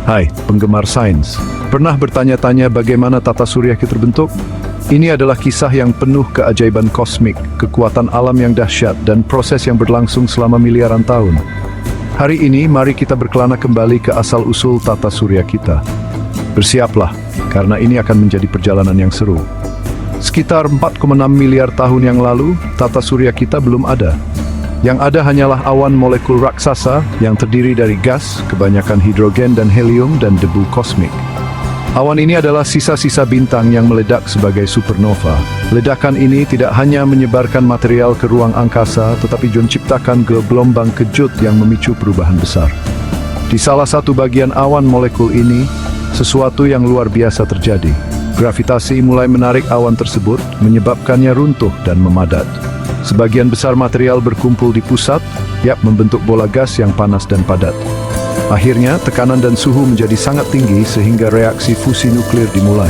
Hai, penggemar sains. Pernah bertanya-tanya bagaimana tata surya kita terbentuk? Ini adalah kisah yang penuh keajaiban kosmik, kekuatan alam yang dahsyat, dan proses yang berlangsung selama miliaran tahun. Hari ini, mari kita berkelana kembali ke asal-usul tata surya kita. Bersiaplah, karena ini akan menjadi perjalanan yang seru. Sekitar 4,6 miliar tahun yang lalu, tata surya kita belum ada. Yang ada hanyalah awan molekul raksasa yang terdiri dari gas, kebanyakan hidrogen dan helium, dan debu kosmik. Awan ini adalah sisa-sisa bintang yang meledak sebagai supernova. Ledakan ini tidak hanya menyebarkan material ke ruang angkasa, tetapi juga menciptakan gelombang kejut yang memicu perubahan besar. Di salah satu bagian awan molekul ini, sesuatu yang luar biasa terjadi. Gravitasi mulai menarik awan tersebut, menyebabkannya runtuh dan memadat. Sebagian besar material berkumpul di pusat, membentuk bola gas yang panas dan padat. Akhirnya, tekanan dan suhu menjadi sangat tinggi sehingga reaksi fusi nuklir dimulai.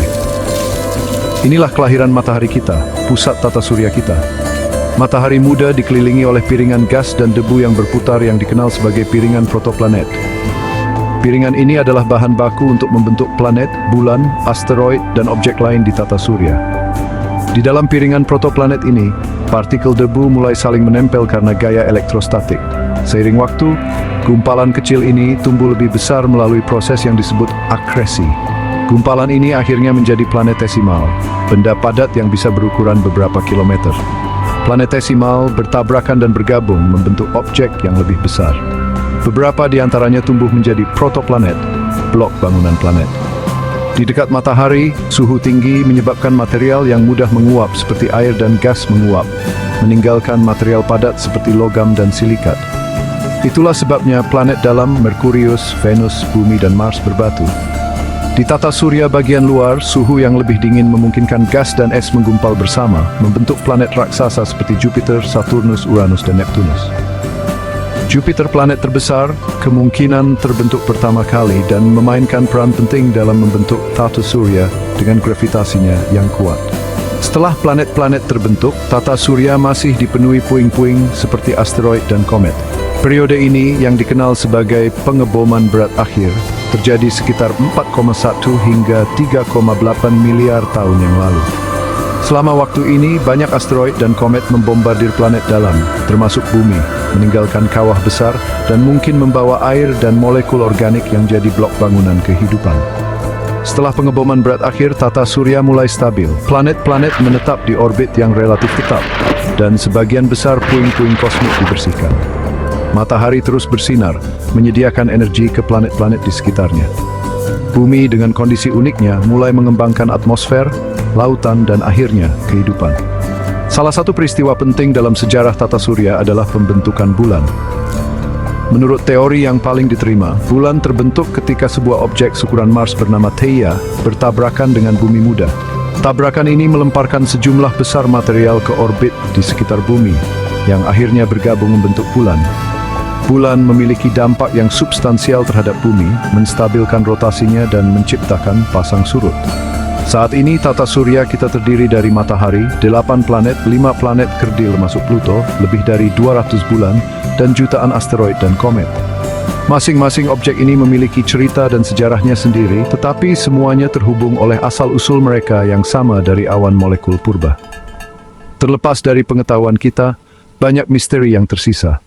Inilah kelahiran matahari kita, pusat tata surya kita. Matahari muda dikelilingi oleh piringan gas dan debu yang berputar yang dikenal sebagai piringan protoplanet. Piringan ini adalah bahan baku untuk membentuk planet, bulan, asteroid, dan objek lain di tata surya. Di dalam piringan protoplanet ini, partikel debu mulai saling menempel karena gaya elektrostatik. Seiring waktu, gumpalan kecil ini tumbuh lebih besar melalui proses yang disebut akresi. Gumpalan ini akhirnya menjadi planetesimal, benda padat yang bisa berukuran beberapa kilometer. Planetesimal bertabrakan dan bergabung membentuk objek yang lebih besar. Beberapa di antaranya tumbuh menjadi protoplanet, blok bangunan planet. Di dekat matahari, suhu tinggi menyebabkan material yang mudah menguap seperti air dan gas menguap, meninggalkan material padat seperti logam dan silikat. Itulah sebabnya planet dalam Merkurius, Venus, Bumi, dan Mars berbatu. Di tata surya bagian luar, suhu yang lebih dingin memungkinkan gas dan es menggumpal bersama, membentuk planet raksasa seperti Jupiter, Saturnus, Uranus, dan Neptunus. Jupiter, planet terbesar, kemungkinan terbentuk pertama kali dan memainkan peran penting dalam membentuk tata surya dengan gravitasinya yang kuat. Setelah planet-planet terbentuk, tata surya masih dipenuhi puing-puing seperti asteroid dan komet. Periode ini yang dikenal sebagai pengeboman berat akhir terjadi sekitar 4,1 hingga 3,8 miliar tahun yang lalu. Selama waktu ini, banyak asteroid dan komet membombardir planet dalam, termasuk bumi, meninggalkan kawah besar, dan mungkin membawa air dan molekul organik yang jadi blok bangunan kehidupan. Setelah pengeboman berat akhir, tata surya mulai stabil. Planet-planet menetap di orbit yang relatif tetap, dan sebagian besar puing-puing kosmik dibersihkan. Matahari terus bersinar, menyediakan energi ke planet-planet di sekitarnya. Bumi dengan kondisi uniknya mulai mengembangkan atmosfer, lautan, dan akhirnya kehidupan. Salah satu peristiwa penting dalam sejarah tata surya adalah pembentukan bulan. Menurut teori yang paling diterima, bulan terbentuk ketika sebuah objek ukuran Mars bernama Theia bertabrakan dengan bumi muda. Tabrakan ini melemparkan sejumlah besar material ke orbit di sekitar bumi, yang akhirnya bergabung membentuk bulan. Bulan memiliki dampak yang substansial terhadap bumi, menstabilkan rotasinya dan menciptakan pasang surut. Saat ini tata surya kita terdiri dari matahari, 8 planet, 5 planet kerdil masuk Pluto, lebih dari 200 bulan, dan jutaan asteroid dan komet. Masing-masing objek ini memiliki cerita dan sejarahnya sendiri, tetapi semuanya terhubung oleh asal-usul mereka yang sama dari awan molekul purba. Terlepas dari pengetahuan kita, banyak misteri yang tersisa.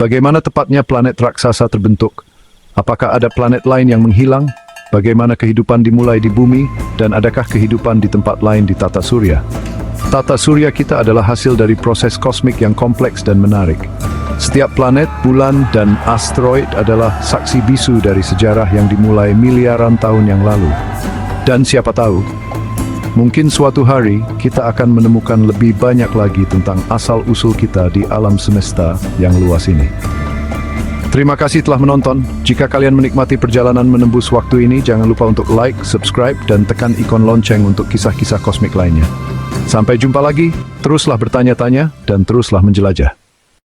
Bagaimana tepatnya planet raksasa terbentuk? Apakah ada planet lain yang menghilang? Bagaimana kehidupan dimulai di bumi, dan adakah kehidupan di tempat lain di tata surya? Tata surya kita adalah hasil dari proses kosmik yang kompleks dan menarik. Setiap planet, bulan, dan asteroid adalah saksi bisu dari sejarah yang dimulai miliaran tahun yang lalu. Dan siapa tahu, mungkin suatu hari kita akan menemukan lebih banyak lagi tentang asal-usul kita di alam semesta yang luas ini. Terima kasih telah menonton. Jika kalian menikmati perjalanan menembus waktu ini, jangan lupa untuk like, subscribe, dan tekan ikon lonceng untuk kisah-kisah kosmik lainnya. Sampai jumpa lagi, teruslah bertanya-tanya, dan teruslah menjelajah.